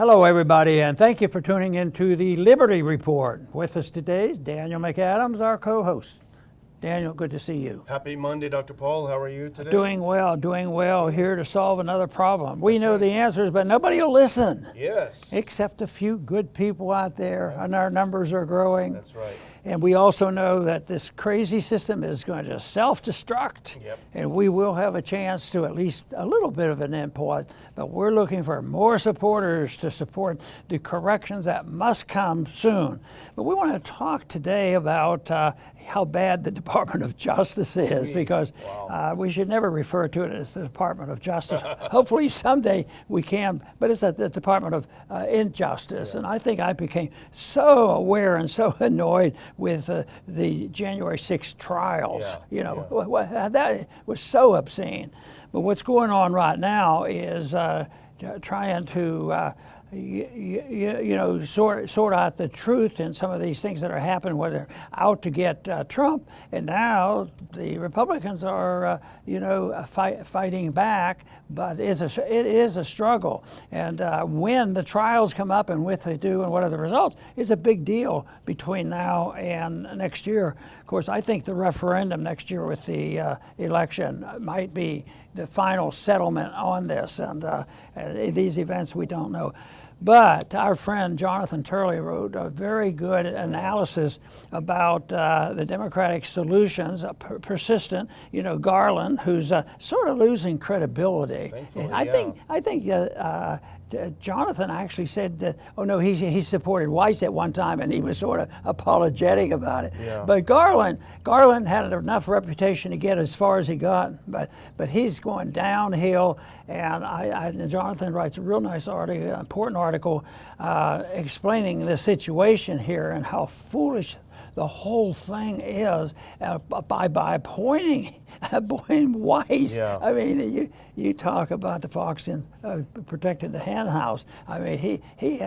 Hello, everybody, and thank you for tuning in to the Liberty Report. With us today is Daniel McAdams, our co-host. Daniel, good to see you. Happy Monday, Dr. Paul. How are you today? Doing well, here to solve another problem. We know the answers, but nobody will listen. Yes. Except a few good people out there, and our numbers are growing. That's right. And we also know that this crazy system is going to self-destruct, and we will have a chance to at least a little bit of an input, but we're looking for more supporters to support the corrections that must come soon. But we want to talk today about how bad the Department of Justice is, because we should never refer to it as the Department of Justice. Hopefully someday we can, but it's the Department of Injustice. And I think I became so aware and so annoyed with the January 6th trials. That was so obscene. But what's going on right now is trying to sort out the truth in some of these things that are happening, where they're out to get Trump, and now the Republicans are, fighting back. But it is a struggle, and when the trials come up and what they do and what are the results is a big deal between now and next year. Of course, I think the referendum next year with the election might be the final settlement on this, and these events we don't know. But our friend Jonathan Turley wrote a very good analysis about the Democratic solutions, persistent. Garland, who's sort of losing credibility. I think Jonathan actually said that, he supported Weiss at one time, and he was sort of apologetic about it. Yeah. But Garland had enough reputation to get as far as he got, but he's going downhill. And Jonathan writes a real nice article, important article, explaining the situation here and how foolish the whole thing is by appointing Weiss. Yeah. I mean, you talk about the fox in protecting the hen house. I mean, he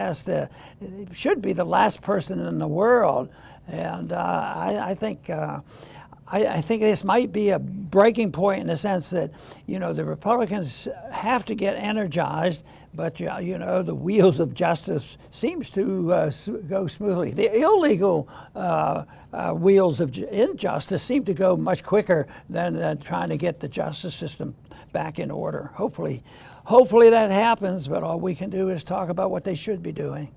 should be the last person in the world, and I think this might be a breaking point in the sense that, the Republicans have to get energized, but, the wheels of justice seems to go smoothly. The illegal wheels of injustice seem to go much quicker than trying to get the justice system back in order. Hopefully that happens, but all we can do is talk about what they should be doing.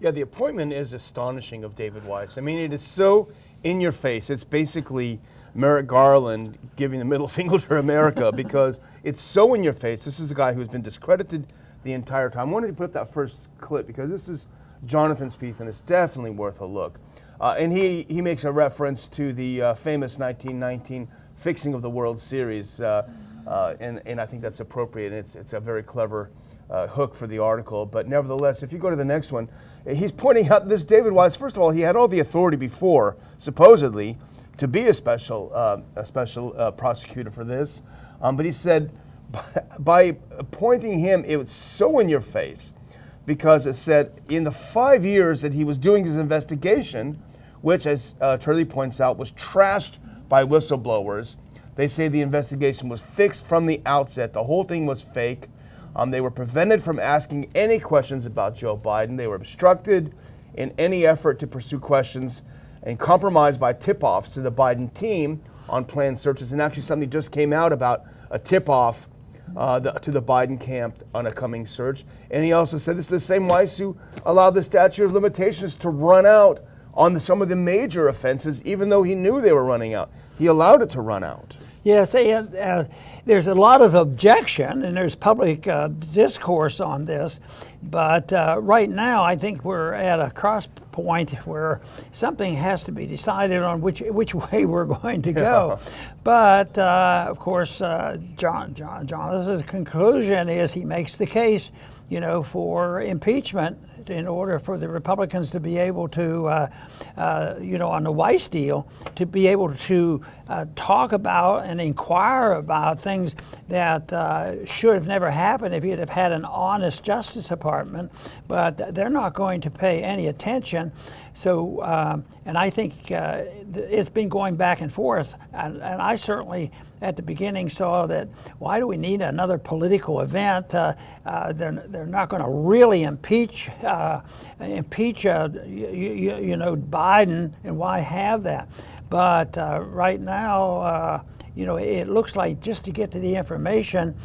Yeah, the appointment is astonishing of David Weiss. I mean, it is so in your face. It's basically Merrick Garland giving the middle finger to America because it's so in your face. This is a guy who's been discredited the entire time. I wanted to put up that first clip because this is Jonathan's piece, and it's definitely worth a look. And he makes a reference to the famous 1919 fixing of the World Series, and I think that's appropriate. It's a very clever hook for the article. But nevertheless, if you go to the next one, he's pointing out this David Weiss. First of all, he had all the authority before, supposedly, to be a special prosecutor for this. But he said, by appointing him, it was so in your face, because it said in the 5 years that he was doing his investigation, which, as Turley points out, was trashed by whistleblowers. They say the investigation was fixed from the outset. The whole thing was fake. They were prevented from asking any questions about Joe Biden. They were obstructed in any effort to pursue questions and compromised by tip-offs to the Biden team on planned searches. And actually something just came out about a tip-off to the Biden camp on a coming search. And he also said this is the same Weiss who allowed the statute of limitations to run out on some of the major offenses, even though he knew they were running out. He allowed it to run out. Yes, and there's a lot of objection, and there's public discourse on this. But right now, I think we're at a cross point where something has to be decided on which way we're going to go. But of course, Jonathan's conclusion is he makes the case, for impeachment in order for the Republicans to be able to, on the Weiss deal, to be able to talk about and inquire about things that should have never happened if you'd have had an honest Justice Department, but they're not going to pay any attention. So, and I think it's been going back and forth, and I certainly at the beginning saw that why do we need another political event? They're not going to really impeach Biden, and why have that? But right now, it looks like just to get to the information,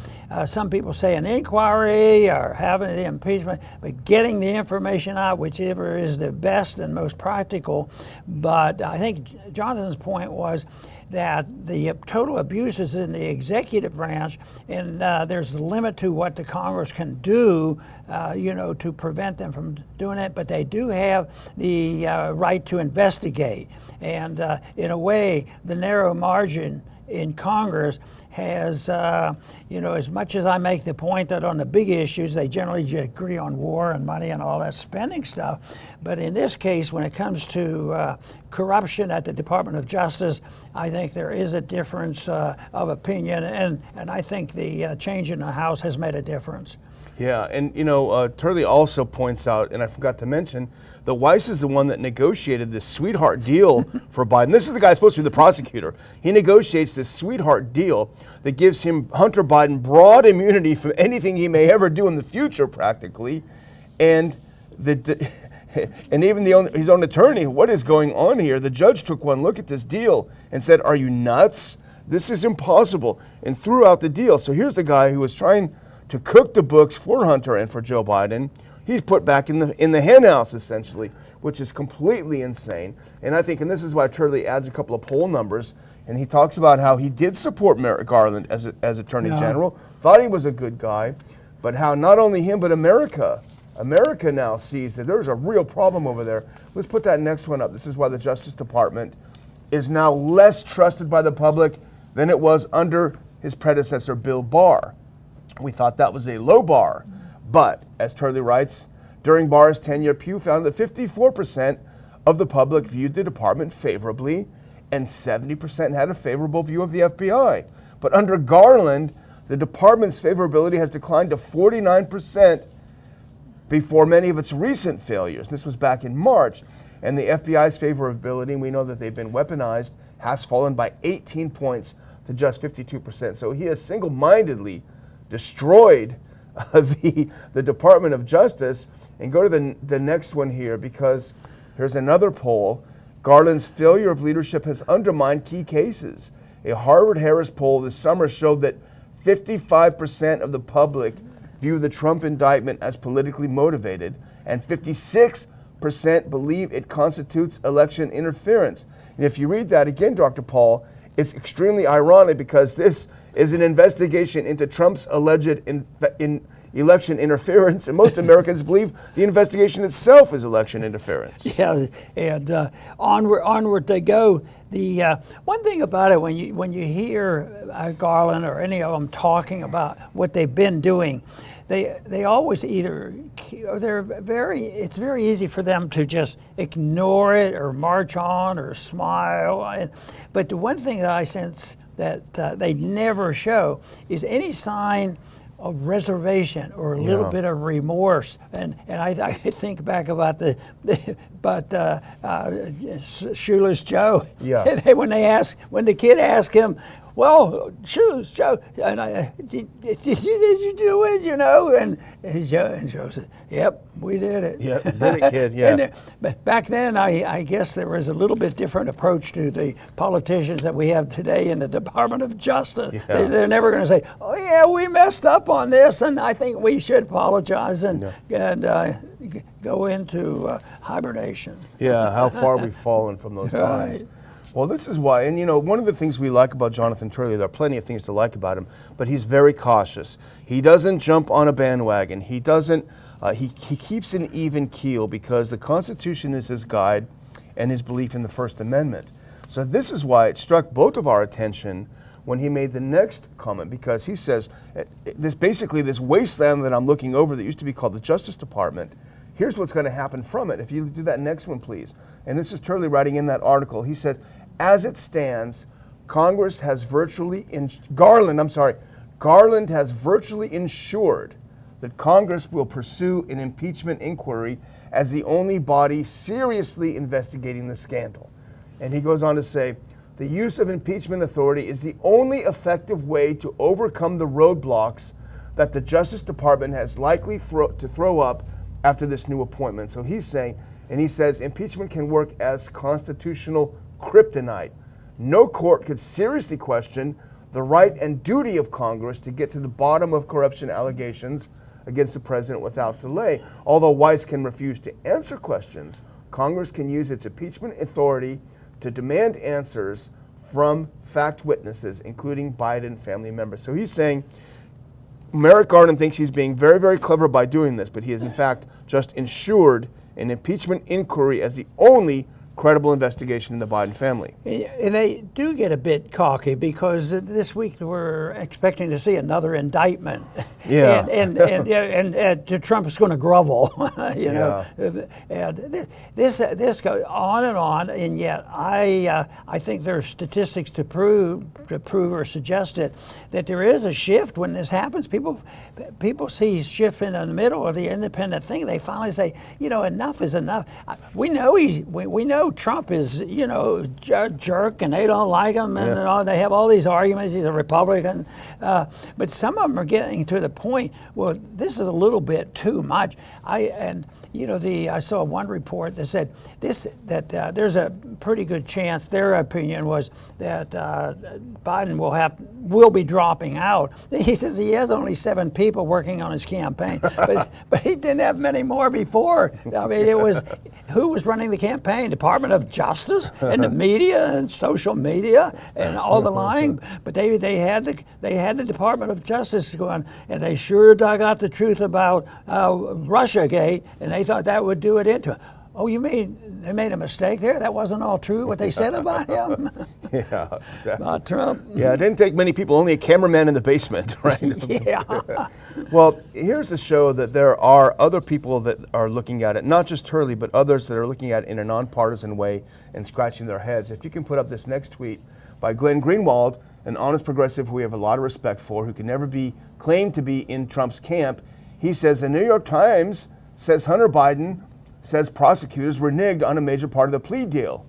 some people say an inquiry or having the impeachment, but getting the information out, whichever is the best and most practical. But I think Jonathan's point was that the total abuses in the executive branch, and there's a limit to what the Congress can do, to prevent them from doing it, but they do have the right to investigate. And in a way, the narrow margin in Congress has, as much as I make the point that on the big issues, they generally agree on war and money and all that spending stuff. But in this case, when it comes to corruption at the Department of Justice, I think there is a difference of opinion. And I think the change in the House has made a difference. Yeah, and Turley also points out, and I forgot to mention, that Weiss is the one that negotiated this sweetheart deal for Biden. This is the guy supposed to be the prosecutor. He negotiates this sweetheart deal that gives him, Hunter Biden, broad immunity from anything he may ever do in the future, practically. And and even his own attorney, what is going on here? The judge took one look at this deal and said, "Are you nuts? This is impossible," and threw out the deal. So here's the guy who was trying to cook the books for Hunter and for Joe Biden. He's put back in the henhouse, essentially, which is completely insane. And I think, and this is why Turley adds a couple of poll numbers, and he talks about how he did support Merrick Garland as Attorney General, thought he was a good guy, but how not only him, but America now sees that there's a real problem over there. Let's put that next one up. This is why the Justice Department is now less trusted by the public than it was under his predecessor, Bill Barr. We thought that was a low bar. But, as Turley writes, during Barr's tenure, Pew found that 54% of the public viewed the department favorably, and 70% had a favorable view of the FBI. But under Garland, the department's favorability has declined to 49% before many of its recent failures. This was back in March. And the FBI's favorability, and we know that they've been weaponized, has fallen by 18 points to just 52%. So he has single-mindedly destroyed the Department of Justice. And go to the next one here, because here's another poll. Garland's failure of leadership has undermined key cases. A Harvard-Harris poll this summer showed that 55% of the public view the Trump indictment as politically motivated, and 56% believe it constitutes election interference. And if you read that again, Dr. Paul, it's extremely ironic, because this is an investigation into Trump's alleged election interference, and most Americans believe the investigation itself is election interference. Yeah, and onward they go. The one thing about it, when you hear Garland or any of them talking about what they've been doing, they always it's very easy for them to just ignore it or march on or smile. But the one thing that I sense that they never show is any sign of reservation or a little bit of remorse. And I think back about Shoeless Joe. Yeah. when the kid asked him, "Well, Shoeless Joe, and did you do it?" And Joe said, "Yep, we did it." Yeah, did it, kid. Yeah. But back then, I guess there was a little bit different approach to the politicians that we have today in the Department of Justice. Yeah. They're never going to say, "Oh yeah, we messed up on this, and I think we should apologize and go into hibernation." Yeah, how far we've fallen from those times. Right. Well, this is why, and one of the things we like about Jonathan Turley, there are plenty of things to like about him, but he's very cautious. He doesn't jump on a bandwagon. He doesn't, he keeps an even keel, because the Constitution is his guide and his belief in the First Amendment. So this is why it struck both of our attention when he made the next comment, because he says, this wasteland that I'm looking over that used to be called the Justice Department, here's what's going to happen from it. If you do that next one, please. And this is Turley writing in that article. He said, as it stands, Garland has virtually ensured that Congress will pursue an impeachment inquiry as the only body seriously investigating the scandal. And he goes on to say, the use of impeachment authority is the only effective way to overcome the roadblocks that the Justice Department has likely to throw up after this new appointment. So he's saying, and he says, impeachment can work as constitutional kryptonite. No court could seriously question the right and duty of Congress to get to the bottom of corruption allegations against the president without delay. Although Weiss can refuse to answer questions, Congress can use its impeachment authority to demand answers from fact witnesses, including Biden family members. So he's saying Merrick Garland thinks he's being very, very clever by doing this, but he has in fact just ensured an impeachment inquiry as the only credible investigation in the Biden family. And they do get a bit cocky because this week we're expecting to see another indictment. Yeah. and Trump is going to grovel, you know. And this goes on, and yet I think there are statistics to prove or suggest it that there is a shift when this happens. People see shift in the middle of the independent thing. They finally say, you know, enough is enough. We know Trump is, you know, a jerk, and they don't like him, and all, they have all these arguments. He's a Republican, but some of them are getting to the point. Well, this is a little bit too much. I saw one report that said that there's a pretty good chance. Their opinion was that Biden will be dropping out. He says he has only 7 people working on his campaign, but he didn't have many more before. I mean, it was who was running the campaign? Department of Justice and the media and social media and all the lying. But they had the Department of Justice going, and they sure dug out the truth about Russiagate, and they thought that would do it into it. Oh, you mean they made a mistake there? That wasn't all true, what they said about him? Yeah, exactly. About Trump? Yeah, it didn't take many people, only a cameraman in the basement, right? Yeah. Well, here's to show that there are other people that are looking at it, not just Turley, but others that are looking at it in a nonpartisan way and scratching their heads. If you can put up this next tweet by Glenn Greenwald, an honest progressive who we have a lot of respect for, who can never be claimed to be in Trump's camp. He says, the New York Times says Hunter Biden says prosecutors reneged on a major part of the plea deal.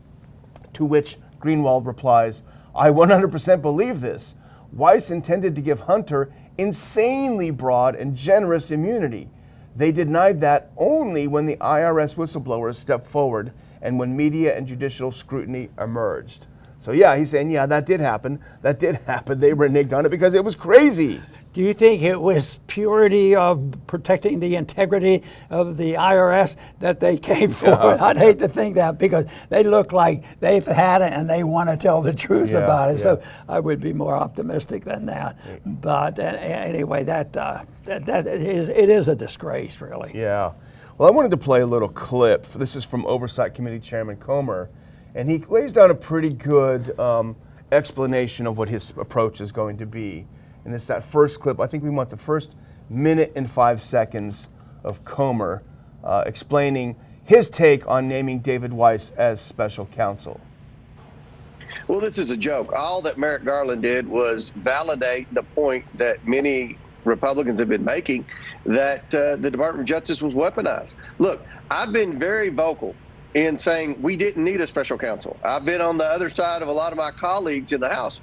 To which Greenwald replies, I 100% believe this. Weiss intended to give Hunter insanely broad and generous immunity. They denied that only when the IRS whistleblowers stepped forward and when media and judicial scrutiny emerged. So yeah, he's saying, yeah, that did happen. That did happen. They reneged on it because it was crazy. Do you think it was purity of protecting the integrity of the IRS that they came for? I'd hate to think that, because they look like they've had it and they want to tell the truth about it. So I would be more optimistic than that. But anyway, it is a disgrace, really. Yeah. Well, I wanted to play a little clip. This is from Oversight Committee Chairman Comer, and he lays down a pretty good explanation of what his approach is going to be. And it's that first clip. I think we want the first minute and 5 seconds of Comer explaining his take on naming David Weiss as special counsel. Well, this is a joke. All that Merrick Garland did was validate the point that many Republicans have been making, that the Department of Justice was weaponized. Look, I've been very vocal in saying we didn't need a special counsel. I've been on the other side of a lot of my colleagues in the House.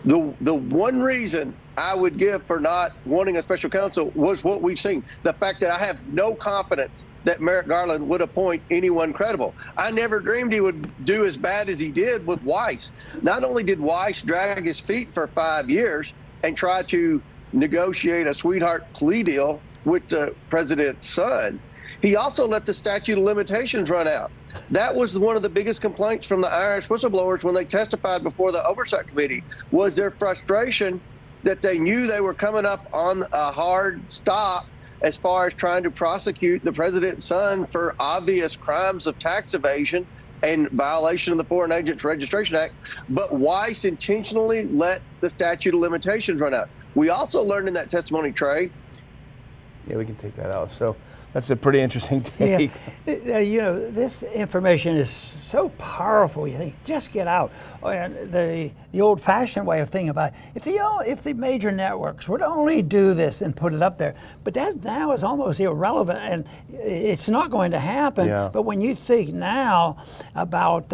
The one reason I would give for not wanting a special counsel was what we've seen. The fact that I have no confidence that Merrick Garland would appoint anyone credible. I never dreamed he would do as bad as he did with Weiss. Not only did Weiss drag his feet for 5 years and try to negotiate a sweetheart plea deal with the president's son, he also let the statute of limitations run out. That was one of the biggest complaints from the IRS whistleblowers when they testified before the Oversight Committee, was their frustration that they knew they were coming up on a hard stop as far as trying to prosecute the president's son for obvious crimes of tax evasion and violation of the Foreign Agents Registration Act. But Weiss intentionally let the statute of limitations run out. We also learned in that testimony, Trey. Yeah, we can take that out. So That's a pretty interesting take. You know, this information is so powerful. You think, just get out. And the old-fashioned way of thinking about it, if the major networks would only do this and put it up there, but that now is almost irrelevant, and it's not going to happen. Yeah. But when you think now about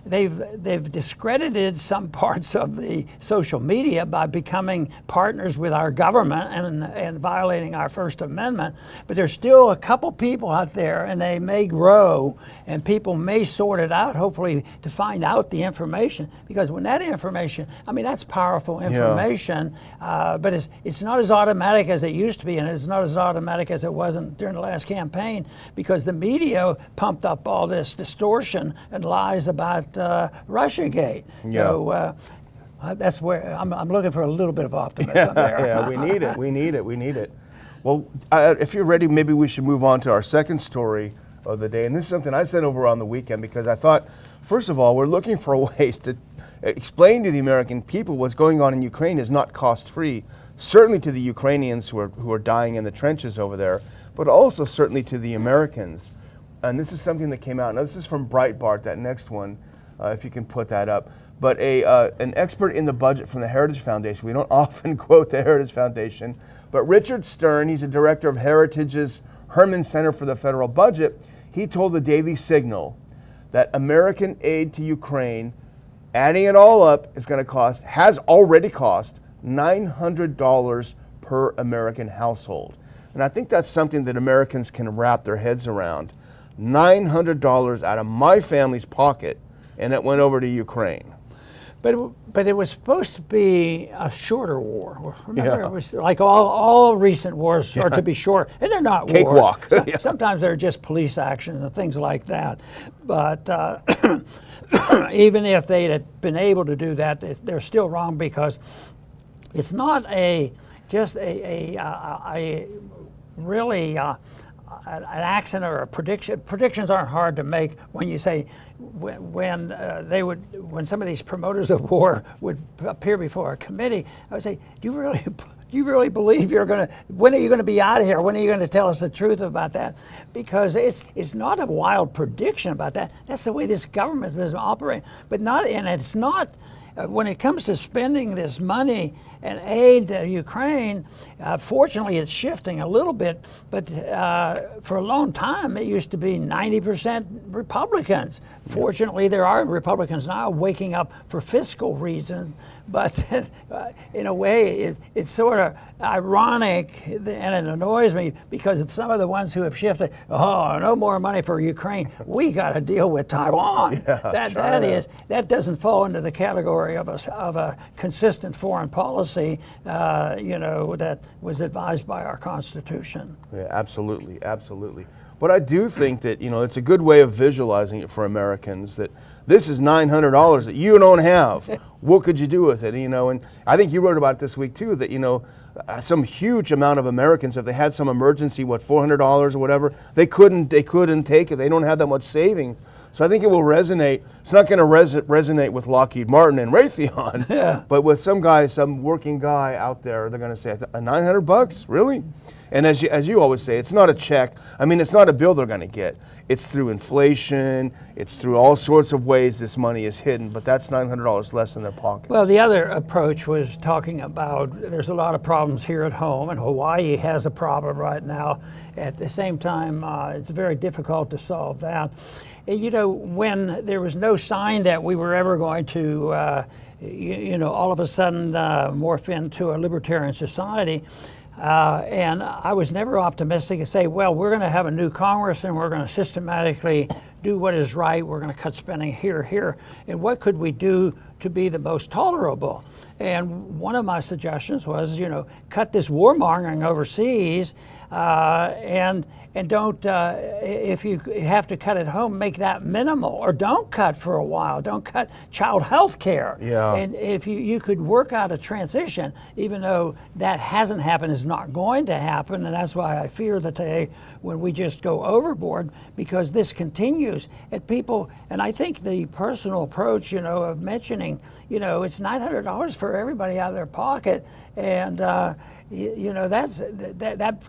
they've discredited some parts of the social media by becoming partners with our government and violating our First Amendment, but there's still a couple people out there, and they may grow, and people may sort it out, hopefully, to find out the information. Because when that information, I mean, that's powerful information, but it's not as automatic as it used to be, and it's not as automatic as it wasn't during the last campaign, because the media pumped up all this distortion and lies about Russiagate. Yeah. So that's where I'm looking for a little bit of optimism there. Yeah, we need it. We need it. We need it. Well, if you're ready, maybe we should move on to our second story of the day. And this is something I sent over on the weekend because I thought, first of all, we're looking for ways to explain to the American people what's going on in Ukraine is not cost-free, certainly to the Ukrainians who are dying in the trenches over there, but also certainly to the Americans. And this is something that came out. Now, this is from Breitbart, that next one, if you can put that up. But an expert in the budget from the Heritage Foundation, we don't often quote the Heritage Foundation, but Richard Stern, he's a director of Heritage's Herman Center for the Federal Budget, he told the Daily Signal that American aid to Ukraine, adding it all up, has already cost $900 per American household. And I think that's something that Americans can wrap their heads around. $900 out of my family's pocket, and it went over to Ukraine. But it was supposed to be a shorter war. Remember, it was like all recent wars are to be short, and they're not Cakewalk. wars. Sometimes they're just police actions and things like that. But even if they had been able to do that, they're still wrong, because it's not just a really an accident or a prediction. Predictions aren't hard to make when you say when some of these promoters of war would appear before a committee. I would say, do you really believe when are you going to be out of here? When are you going to tell us the truth about that? Because it's not a wild prediction about that. That's the way this government has been operating. It's not. When it comes to spending this money and aid to Ukraine, fortunately it's shifting a little bit, but for a long time it used to be 90% Republicans. Fortunately, there are Republicans now waking up for fiscal reasons, but in a way it's sort of ironic, and it annoys me, because some of the ones who have shifted, no more money for Ukraine, we got to deal with Taiwan. That doesn't fall into the category of a consistent foreign policy, that was advised by our Constitution. Yeah, absolutely, absolutely. But I do think that, it's a good way of visualizing it for Americans, that this is $900 that you don't have. What could you do with it? And I think you wrote about it this week too, that, some huge amount of Americans, if they had some emergency, $400 or whatever, they couldn't take it. They don't have that much saving. So I think it will resonate. It's not going to resonate with Lockheed Martin and Raytheon, but with some working guy out there, they're going to say, $900, really? And as you always say, it's not a check. I mean, it's not a bill they're going to get. It's through inflation. It's through all sorts of ways this money is hidden, but that's $900 less in their pocket. Well, the other approach was talking about there's a lot of problems here at home, and Hawaii has a problem right now. At the same time, it's very difficult to solve that. When there was no sign that we were ever going to, all of a sudden morph into a libertarian society, and I was never optimistic to say, well, we're going to have a new Congress and we're going to systematically do what is right. We're going to cut spending here. And what could we do to be the most tolerable? And one of my suggestions was, cut this warmongering overseas, and don't, if you have to cut at home, make that minimal, or don't cut for a while. Don't cut child health care. Yeah. And if you could work out a transition, even though that hasn't happened, is not going to happen, and that's why I fear the day when we just go overboard, because this continues at people. And I think the personal approach, of mentioning, it's $900 for everybody out of their pocket, and that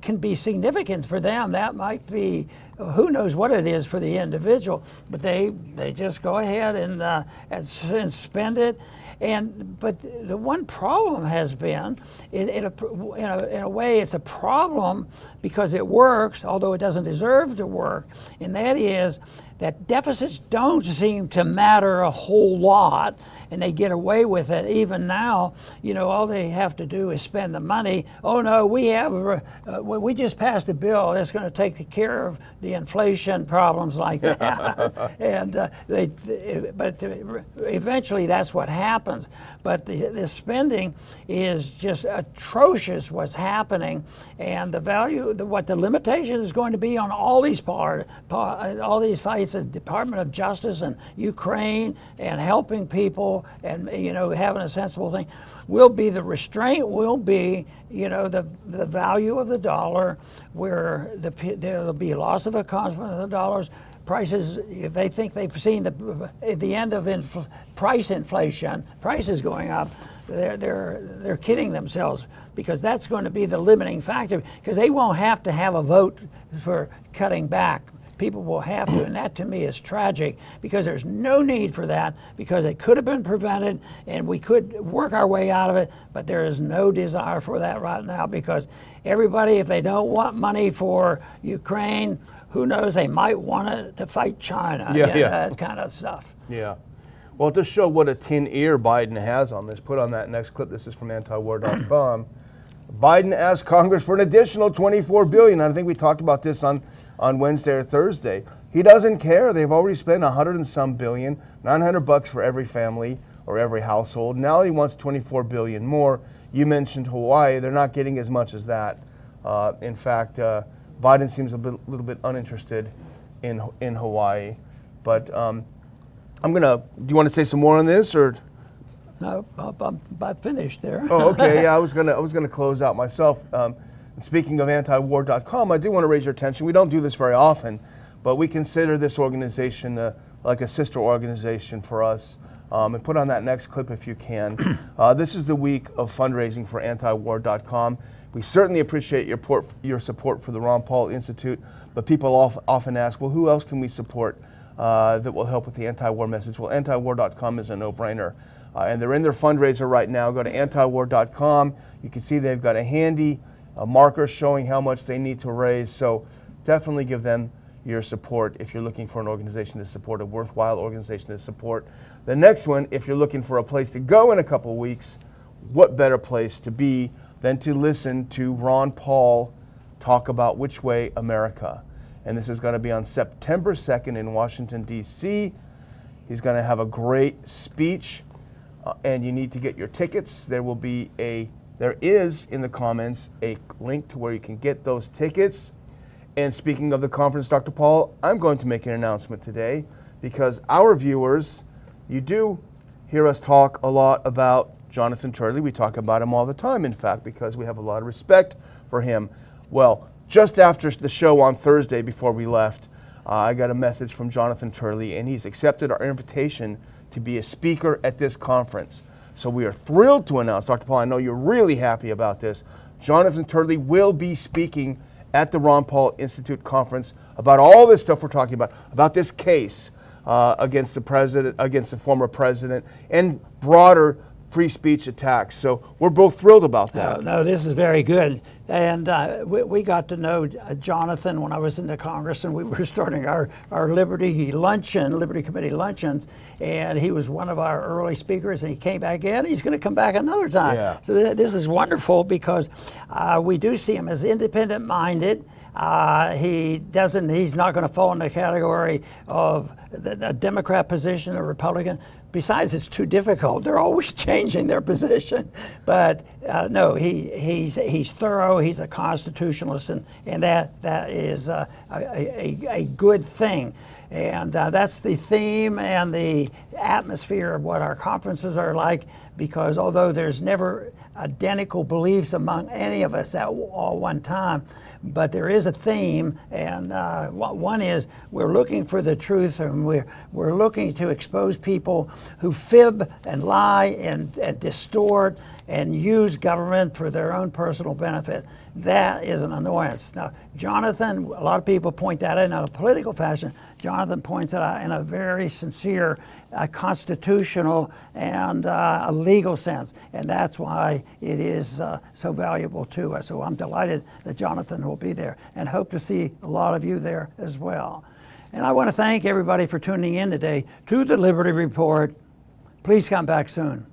can be significant for them. that might be, who knows what it is for the individual, but they just go ahead and spend it. But the one problem has been, in a way, it's a problem because it works, although it doesn't deserve to work, and that is that deficits don't seem to matter a whole lot, and they get away with it. Even now, all they have to do is spend the money. Oh no, we just passed a bill that's going to take care of the inflation problems like that. But eventually that's what happens. But the spending is just atrocious what's happening, and the value, what the limitation is going to be on all these all these fights, the Department of Justice and Ukraine and helping people and having a sensible thing, will be the restraint, will be the value of the dollar, where there'll be a loss of a confidence of the dollars. Prices, if they think they've seen the end of price inflation, prices going up, they're kidding themselves, because that's going to be the limiting factor, because they won't have to have a vote for cutting back. People will have to, and that to me is tragic, because there's no need for that, because it could have been prevented and we could work our way out of it, but there is no desire for that right now, because everybody, if they don't want money for Ukraine, who knows, they might want it to fight China, that kind of stuff. Yeah. Well, to show what a tin ear Biden has on this, put on that next clip. This is from antiwar.com. Biden asked Congress for an additional $24 billion. I think we talked about this on Wednesday or Thursday. He doesn't care. They've already spent $100 and some billion, $900 for every family or every household. Now he wants $24 billion more. You mentioned Hawaii. They're not getting as much as that. In fact, Biden seems little bit uninterested in Hawaii. But do you want to say some more on this, or? No, I'm about finished there. Oh, okay. Yeah, I was gonna close out myself. Speaking of antiwar.com, I do want to raise your attention. We don't do this very often, but we consider this organization like a sister organization for us. And put on that next clip if you can. This is the week of fundraising for antiwar.com. We certainly appreciate your support for the Ron Paul Institute, but people often ask, well, who else can we support that will help with the anti-war message? Well, antiwar.com is a no-brainer. And they're in their fundraiser right now. Go to antiwar.com. You can see they've got a handy marker showing how much they need to raise. So definitely give them your support if you're looking for an organization to support, a worthwhile organization to support. The next one, if you're looking for a place to go in a couple weeks, what better place to be than to listen to Ron Paul talk about Which Way America. And this is going to be on September 2nd in Washington, D.C. He's going to have a great speech, and you need to get your tickets. There is in the comments a link to where you can get those tickets. And speaking of the conference, Dr. Paul, I'm going to make an announcement today, because our viewers, you do hear us talk a lot about Jonathan Turley. We talk about him all the time, in fact, because we have a lot of respect for him. Well, just after the show on Thursday, before we left, I got a message from Jonathan Turley, and he's accepted our invitation to be a speaker at this conference. So we are thrilled to announce, Dr. Paul, I know you're really happy about this, Jonathan Turley will be speaking at the Ron Paul Institute conference about all this stuff we're talking about this case against the president, against the former president, and broader free speech attacks. So we're both thrilled about that. No, this is very good. And we got to know Jonathan when I was in the Congress, and we were starting our Liberty Committee luncheons, and he was one of our early speakers, and he came back in. He's going to come back another time. Yeah. So this is wonderful, because we do see him as independent-minded. He's not going to fall in the category of a Democrat position or Republican. Besides, it's too difficult. They're always changing their position. But no, he's thorough. He's a constitutionalist, and that is a good thing. And that's the theme and the atmosphere of what our conferences are like, because although there's never identical beliefs among any of us at all one time, but there is a theme, and one is we're looking for the truth, and we're looking to expose people who fib and lie and distort and use government for their own personal benefit. that is an annoyance. Now, Jonathan, a lot of people point that out in a political fashion. Jonathan points it out in a very sincere, constitutional and a legal sense, and that's why it is so valuable to us. So I'm delighted that Jonathan will be there, and hope to see a lot of you there as well. And I want to thank everybody for tuning in today to the Liberty Report. Please come back soon.